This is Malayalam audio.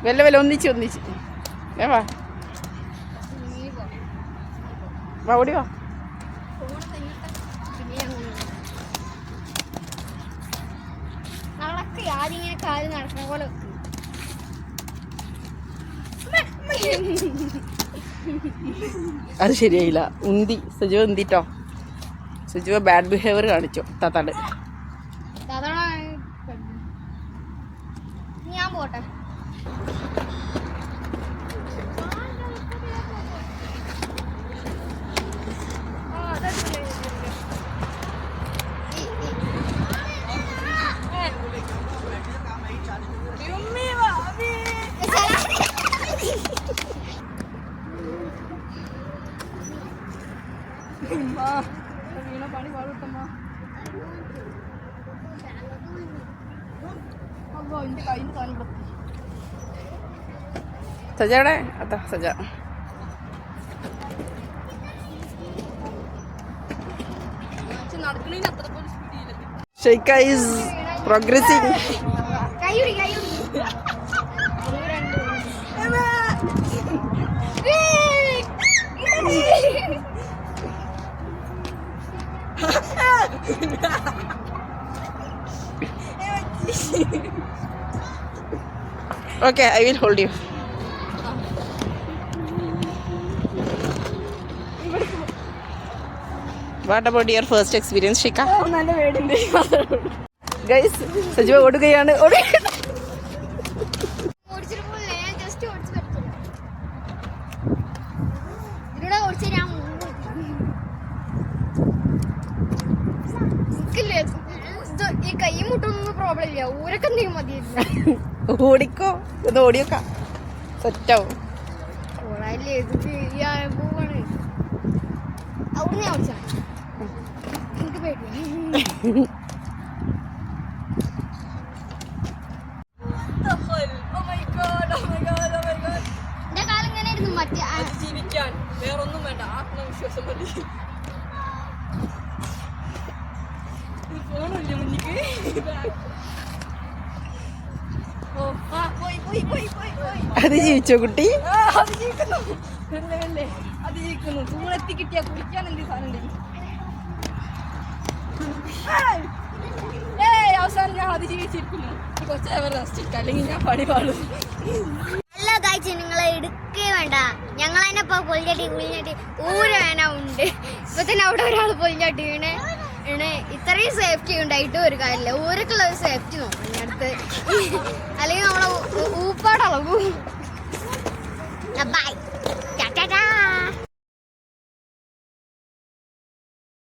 വല്ല വല്ല ഒന്നിച്ച് വാ വാ ഓടി വാ. അത് ശരിയായില്ല. സുജുവ ഉന്തിട്ടോ. സുജുവ ബാഡ് ബിഹേവിയർ കാണിച്ചു താത്താട്. ഞാൻ പോട്ടെ. പണി പാടുത്തമ്മ. എന്റെ കയ്യിൽ കാണുമ്പോ സജയുടെ അതാ Saja. Shake is progressing. Okay, I will hold you. What about your first experience, Shika? നല്ല വേടുണ്ട്. Guys, സജീവ ഓടുകയാണ്. ഈ കൈ മുട്ടൊന്നും പ്രോബ്ലം ഇല്ല. ഊരൊക്കെ എന്തെങ്കിലും മതിയില്ല. ഓടിക്കോ, ഇത് ഓടിയോക്കാം, സെറ്റാവും. പോവാണ് അവിടുന്ന് ഞാൻ ഓടിച്ചാ. എനിക്ക് പേടിയാ. എന്റെ കാലം ഇങ്ങനെ ആയിരുന്നു. മറ്റേ ജീവിക്കാൻ വേറൊന്നും വേണ്ട, ആത്മവിശ്വാസം മതി. അത് ജീവിച്ചോ കുട്ടി? അതിജീവിക്കുന്നു. തൂണെത്തി കിട്ടിയാ കുടിക്കാൻ എന്ത് സാധനം. അവസാനം ഞാൻ അതിജീവിച്ചിരിക്കുന്നു. കുറച്ച് റെസ്റ്റ് എടുക്കാം, അല്ലെങ്കിൽ ഞാൻ പണി പാടും. നല്ല കാഴ്ച നിങ്ങളെ എടുക്കേ വേണ്ട. ഞങ്ങളതിനെ ഇപ്പൊ പൊലിഞ്ഞാട്ടി ഊര വേന ഉണ്ട്. ഇപ്പൊ തന്നെ അവിടെ ഒരാൾ പൊലിഞ്ഞാട്ടി വീണ്. ഇത്രയും സേഫ്റ്റി ഉണ്ടായിട്ട് ഒരു കാര്യമില്ല. ഊരക്കുള്ള ഒരു സേഫ്റ്റി നോക്കണം അടുത്ത്, അല്ലെങ്കിൽ നമ്മളെ ഊപ്പാടളവും. ബൈ.